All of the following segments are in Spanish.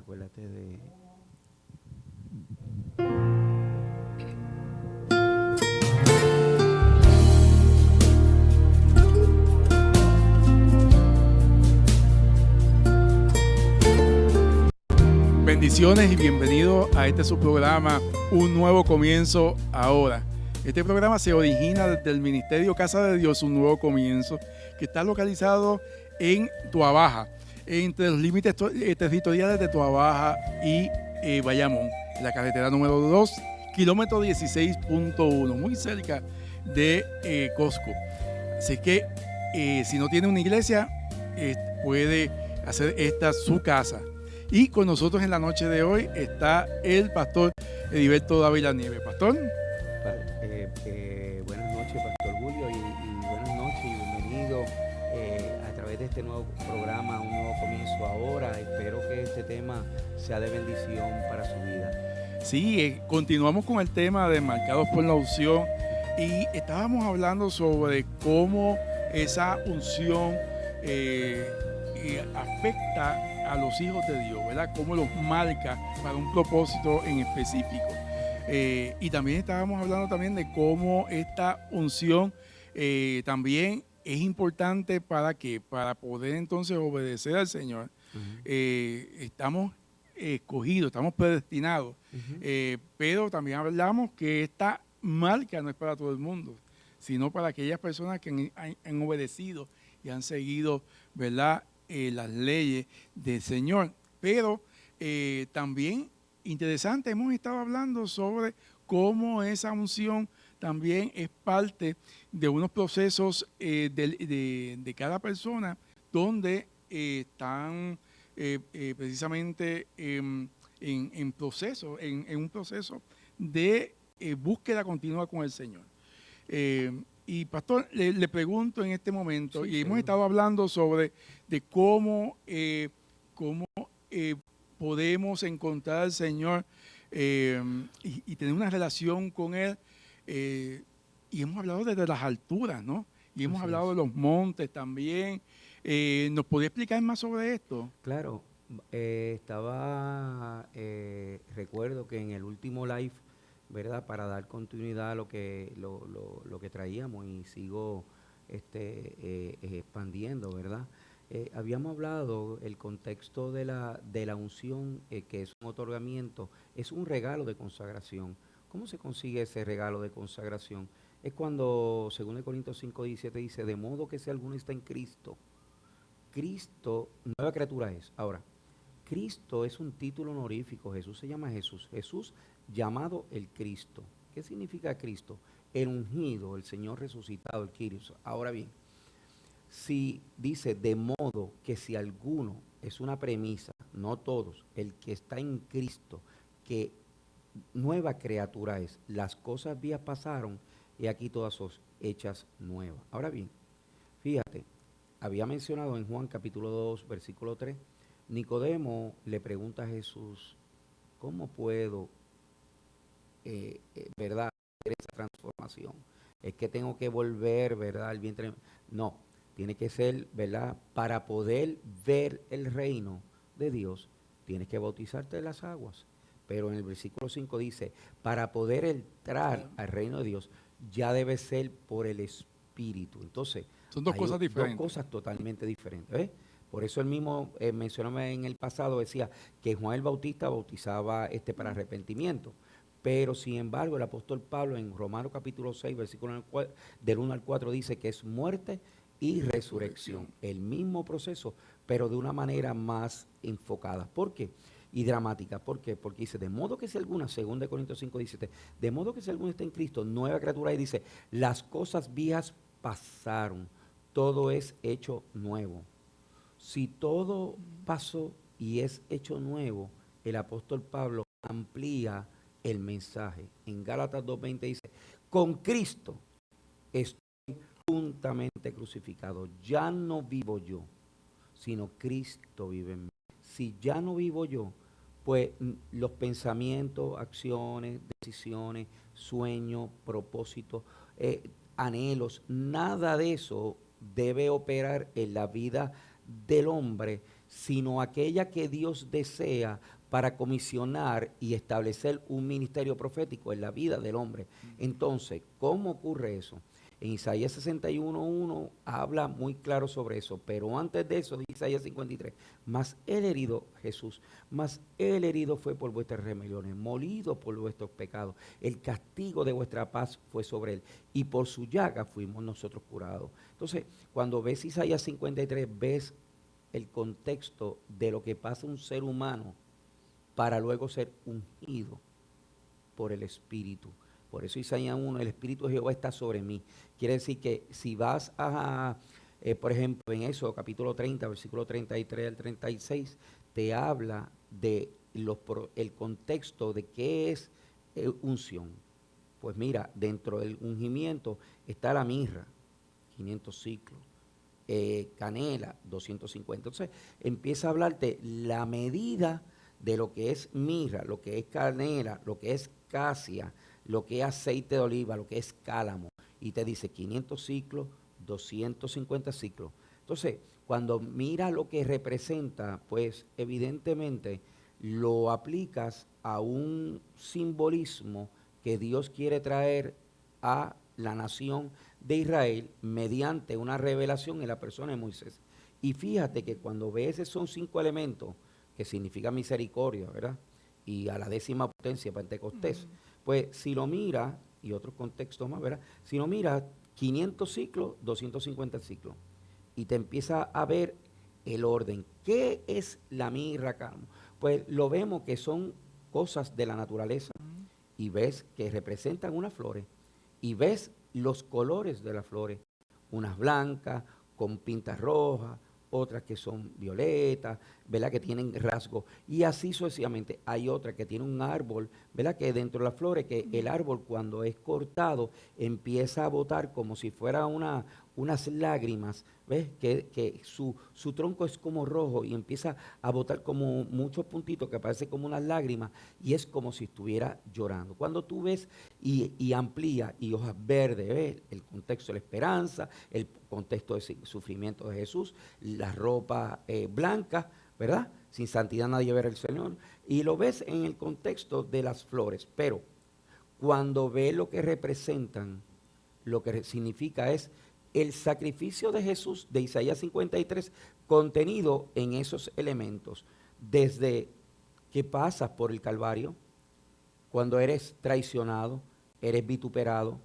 Acuérdate de... Bendiciones y bienvenido a este su programa, Un Nuevo Comienzo Ahora. Este programa se origina desde el Ministerio Casa de Dios, Un Nuevo Comienzo, que está localizado en Tuabaja, entre los límites territoriales de Tuabaja y Bayamón, en la carretera número 2, kilómetro 16.1, muy cerca de Costco. Así que si no tiene una iglesia, puede hacer esta su casa. Y con nosotros en la noche de hoy está el pastor Heriberto Dávila Nieves. Pastor. Buenas noches, Pastor Julio, y buenas noches y bienvenido a través de este nuevo programa, Un Nuevo Comienzo Ahora. Espero que este tema sea de bendición para su vida. Sí, continuamos con el tema de Marcados por la Unción y estábamos hablando sobre cómo esa unción afecta a los hijos de Dios, ¿verdad? Cómo los marca para un propósito en específico. Y también estábamos hablando también de cómo esta unción también es importante para que, para poder entonces obedecer al Señor. Estamos escogidos, estamos predestinados, pero también hablamos que esta marca no es para todo el mundo, sino para aquellas personas que han obedecido y han seguido, ¿verdad?, las leyes del Señor. Pero también interesante, hemos estado hablando sobre cómo esa unción también es parte de unos procesos de cada persona donde están precisamente en proceso, en un proceso de búsqueda continua con el Señor. Y pastor, le pregunto en este momento, Sí, y hemos seguro. estado hablando sobre de cómo podemos encontrar al Señor y tener una relación con Él. Y hemos hablado desde las alturas, ¿no? Y hemos Así hablado es. de los montes también. ¿Nos podría explicar más sobre esto? Claro, recuerdo que en el último live, ¿verdad? Para dar continuidad a lo que traíamos y sigo expandiendo, ¿verdad? Habíamos hablado el contexto de la unción, que es un otorgamiento, es un regalo de consagración. ¿Cómo se consigue ese regalo de consagración? Es cuando, según el Corintios 5:17 dice, de modo que si alguno está en Cristo, nueva criatura es. Ahora, Cristo es un título honorífico. Jesús se llama Jesús. Jesús llamado el Cristo. ¿Qué significa Cristo? El ungido, el Señor resucitado, el Kyrios. Ahora bien, si dice de modo que si alguno, es una premisa, no todos, el que está en Cristo, que nueva criatura es, las cosas viejas pasaron y aquí todas son hechas nuevas. Ahora bien, fíjate, había mencionado en Juan capítulo 2, versículo 3, Nicodemo le pregunta a Jesús, ¿cómo puedo, verdad, hacer esa transformación? Es que tengo que volver, ¿verdad?, al vientre. No, tiene que ser, ¿verdad? Para poder ver el reino de Dios, tienes que bautizarte en las aguas. Pero en el versículo 5 dice, para poder entrar al reino de Dios, ya debe ser por el Espíritu. Entonces, Son dos hay cosas dos diferentes. cosas totalmente diferentes. ¿Ves? Por eso él mismo mencionó en el pasado, decía que Juan el Bautista bautizaba para arrepentimiento. Pero sin embargo, el apóstol Pablo en Romanos capítulo 6, versículo del 1 al 4 dice que es muerte y resurrección. El mismo proceso, pero de una manera más enfocada. ¿Por qué? Y dramática. ¿Por qué? Porque dice, de modo que si alguna, 2 Corintios 5, 17, de modo que si alguno está en Cristo, nueva criatura, y dice, las cosas viejas pasaron, todo es hecho nuevo. Si todo pasó y es hecho nuevo, el apóstol Pablo amplía el mensaje. En Gálatas 2:20 dice, con Cristo estoy juntamente crucificado. Ya no vivo yo, sino Cristo vive en mí. Si ya no vivo yo, pues los pensamientos, acciones, decisiones, sueños, propósitos, anhelos, nada de eso debe operar en la vida del hombre, sino aquella que Dios desea para comisionar y establecer un ministerio profético en la vida del hombre. Entonces, ¿cómo ocurre eso? En Isaías 61:1 habla muy claro sobre eso, pero antes de eso, dice Isaías 53, mas él herido, Jesús, mas él herido fue por vuestras rebeliones, molido por vuestros pecados, el castigo de vuestra paz fue sobre él, y por su llaga fuimos nosotros curados. Entonces, cuando ves Isaías 53, ves el contexto de lo que pasa un ser humano para luego ser ungido por el Espíritu. Por eso Isaías 1, el Espíritu de Jehová está sobre mí. Quiere decir que si vas por ejemplo, en eso, capítulo 30, versículo 33 al 36, te habla de el contexto de qué es unción. Pues mira, dentro del ungimiento está la mirra, 500 ciclos, canela, 250. Entonces, empieza a hablarte la medida de lo que es mirra, lo que es canela, lo que es casia, lo que es aceite de oliva, lo que es cálamo, y te dice 500 ciclos, 250 ciclos. Entonces, cuando mira lo que representa, pues evidentemente lo aplicas a un simbolismo que Dios quiere traer a la nación de Israel mediante una revelación en la persona de Moisés. Y fíjate que cuando ves esos 5 elementos, que significa misericordia, ¿verdad? Y a la 10ª potencia, Pentecostés, pues si lo mira, y otros contextos más, ¿verdad? Si lo mira, 500 ciclos, 250 ciclos, y te empieza a ver el orden. ¿Qué es la mirra, cálamo? Pues lo vemos que son cosas de la naturaleza, y ves que representan unas flores, y ves los colores de las flores, unas blancas con pintas rojas, otras que son violetas, ¿verdad? Que tienen rasgos, y así sucesivamente. Hay otra que tiene un árbol, ¿verdad? Que dentro de las flores, que el árbol cuando es cortado empieza a botar como si fuera unas lágrimas, ¿ves? Que su tronco es como rojo y empieza a botar como muchos puntitos que parece como unas lágrimas, y es como si estuviera llorando. Cuando tú ves y amplía, y hojas verdes, ¿ves? El contexto de la esperanza, el contexto del sufrimiento de Jesús, las ropas blancas, ¿verdad? Sin santidad nadie verá al Señor. Y lo ves en el contexto de las flores. Pero cuando ves lo que representan, lo que significa es el sacrificio de Jesús de Isaías 53 contenido en esos elementos. Desde que pasas por el Calvario, cuando eres traicionado, eres vituperado,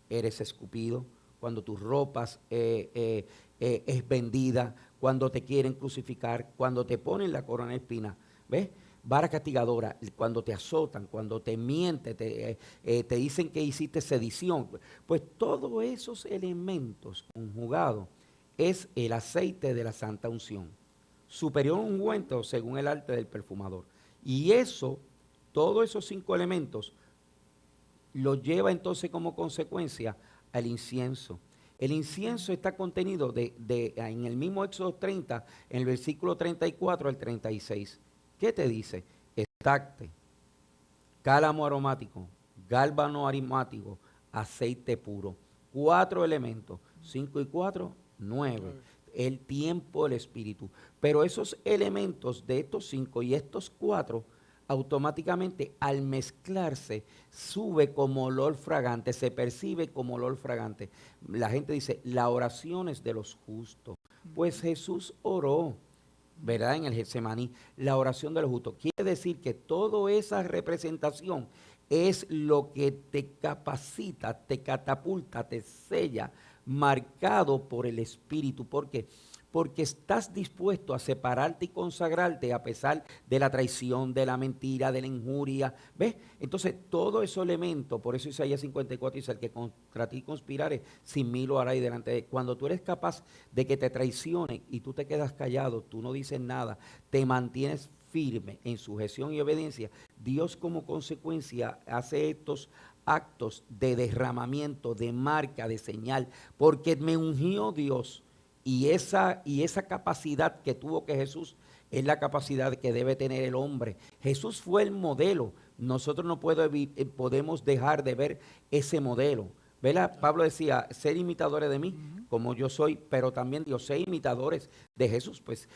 eres escupido, cuando tus ropas es vendida, cuando te quieren crucificar, cuando te ponen la corona de espinas, ¿ves? Vara castigadora, cuando te azotan, cuando te mienten, te dicen que hiciste sedición. Pues todos esos elementos conjugados es el aceite de la santa unción, superior a un ungüento según el arte del perfumador. Y eso, todos esos 5 elementos, lo lleva entonces como consecuencia al incienso. El incienso está contenido en el mismo Éxodo 30, en el versículo 34 al 36. ¿Qué te dice? Estacte, cálamo aromático, gálbano aromático, aceite puro. 4 elementos, 5 y 4, 9. El tiempo del Espíritu. Pero esos elementos de estos 5 y estos 4 automáticamente al mezclarse sube como olor fragante, se percibe como olor fragante. La gente dice, la oración es de los justos. Pues Jesús oró, ¿verdad? En el Getsemaní, la oración de los justos. Quiere decir que toda esa representación es lo que te capacita, te catapulta, te sella, marcado por el Espíritu. ¿Por qué? Porque estás dispuesto a separarte y consagrarte a pesar de la traición, de la mentira, de la injuria. ¿Ves? Entonces, todos esos elementos, por eso Isaías 54 dice, el que contra ti conspirare, sin mí lo hará y delante de él. Cuando tú eres capaz de que te traicionen y tú te quedas callado, tú no dices nada, te mantienes firme en sujeción y obediencia, Dios como consecuencia hace estos actos de derramamiento, de marca, de señal, porque me ungió Dios. Y esa capacidad que tuvo que Jesús es la capacidad que debe tener el hombre. Jesús fue el modelo. Nosotros no podemos dejar de ver ese modelo. ¿verdad? Pablo decía, ser imitadores de mí, como yo soy, pero también Dios, ser imitadores de Jesús, pues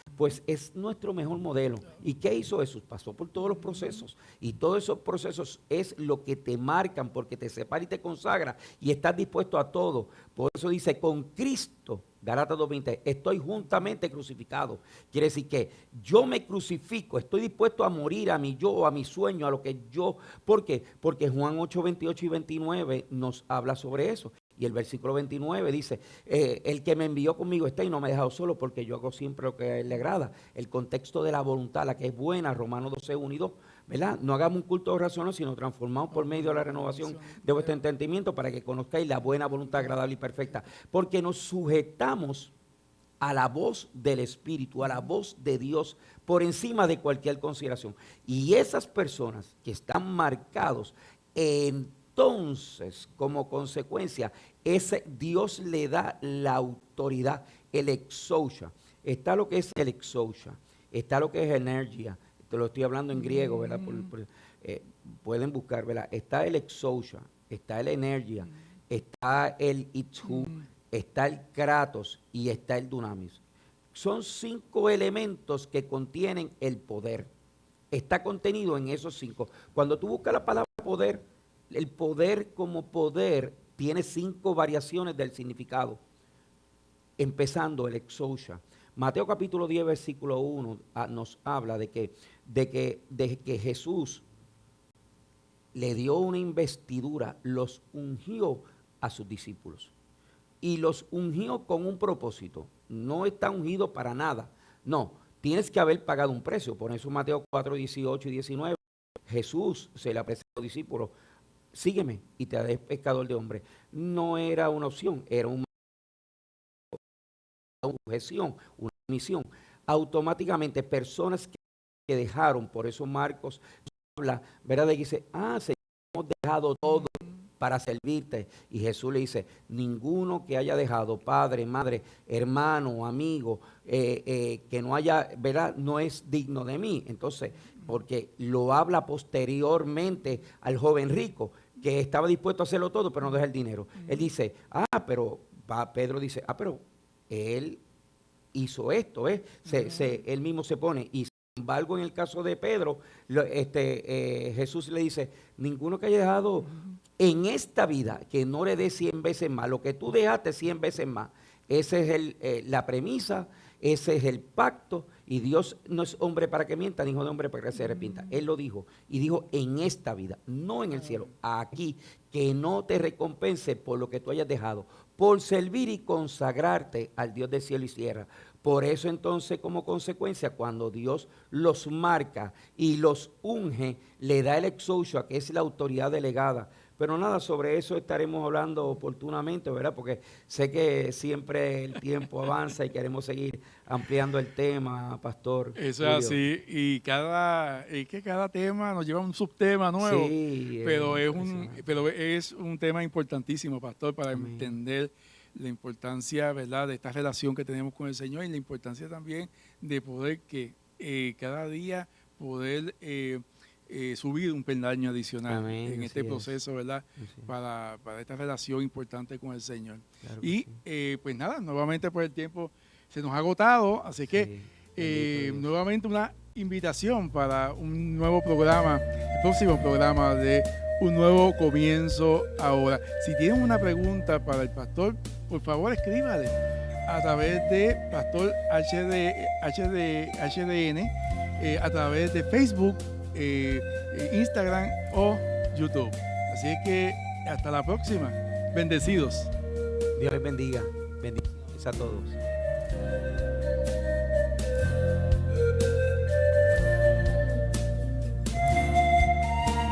es nuestro mejor modelo. ¿Y qué hizo Jesús? Pasó por todos los procesos, y todos esos procesos es lo que te marcan, porque te separa y te consagra, y estás dispuesto a todo. Por eso dice, con Cristo, Gálatas 2:20, estoy juntamente crucificado. Quiere decir que yo me crucifico, estoy dispuesto a morir a mi yo, a mi sueño, a lo que yo. ¿Por qué? Porque Juan 8:28 y 29 nos habla sobre eso. Y el versículo 29 dice, el que me envió conmigo está y no me ha dejado solo, porque yo hago siempre lo que a él le agrada. El contexto de la voluntad, la que es buena, Romanos 12:1 y 2, ¿verdad? No hagamos un culto racional, sino transformados por medio de la renovación de vuestro entendimiento, para que conozcáis la buena voluntad agradable y perfecta. Porque nos sujetamos a la voz del Espíritu, a la voz de Dios, por encima de cualquier consideración. Y esas personas que están marcados, entonces, como consecuencia, ese Dios le da la autoridad, el exousia. Está lo que es el exousia, está lo que es energía. Te lo estoy hablando en griego, ¿verdad? Pueden buscar, ¿verdad? Está el exousia, está el energía, está el ithu, está el kratos y está el dunamis. Son 5 elementos que contienen el poder. Está contenido en esos 5. Cuando tú buscas la palabra poder, el poder como poder tiene 5 variaciones del significado. Empezando el exousia. Mateo capítulo 10, versículo 1 nos habla de que Jesús le dio una investidura, los ungió a sus discípulos. Y los ungió con un propósito. No está ungido para nada. No, tienes que haber pagado un precio. Por eso Mateo 4, 18 y 19, Jesús se le presentó a los discípulos, sígueme y te haré pescador de hombres. No era una opción, era una objeción, una misión. Automáticamente personas que dejaron, por eso Marcos habla, ¿verdad? Y dice, Señor, hemos dejado todo para servirte. Y Jesús le dice, ninguno que haya dejado padre, madre, hermano, amigo, que no haya, ¿verdad? No es digno de mí. Entonces, porque lo habla posteriormente al joven rico, que estaba dispuesto a hacerlo todo, pero no deja el dinero. Él dice, Pedro dice, pero él hizo esto, él mismo se pone. Y sin embargo, en el caso de Pedro, Jesús le dice, ninguno que haya dejado en esta vida, que no le dé 100 veces más, lo que tú dejaste 100 veces más. Esa es la premisa, ese es el pacto, y Dios no es hombre para que mienta, ni hijo de hombre para que se arrepienta. Él lo dijo, y dijo en esta vida, no en el cielo, aquí, que no te recompense por lo que tú hayas dejado, por servir y consagrarte al Dios del cielo y tierra. Por eso entonces, como consecuencia, cuando Dios los marca y los unge, le da el exousia, que es la autoridad delegada. Pero nada, sobre eso estaremos hablando oportunamente, ¿verdad? Porque sé que siempre el tiempo avanza y queremos seguir ampliando el tema, Pastor. Eso es así, y cada tema nos lleva a un subtema nuevo, Sí, pero es un tema importantísimo, Pastor, para Amén. entender la importancia, ¿verdad?, de esta relación que tenemos con el Señor, y la importancia también de poder cada día poder subir un peldaño adicional. Amén, en este así proceso, ¿verdad?, para esta relación importante con el Señor. Claro que Y sí. pues nada, nuevamente por el tiempo se nos ha agotado, así que Sí, bendito Dios. nuevamente una invitación para un nuevo programa, el próximo programa de Un Nuevo Comienzo Ahora. Si tienen una pregunta para el pastor, por favor escríbale a través de Pastor HDN, a través de Facebook, Instagram o YouTube. Así que hasta la próxima. Bendecidos. Dios les bendiga. Bendiciones a todos.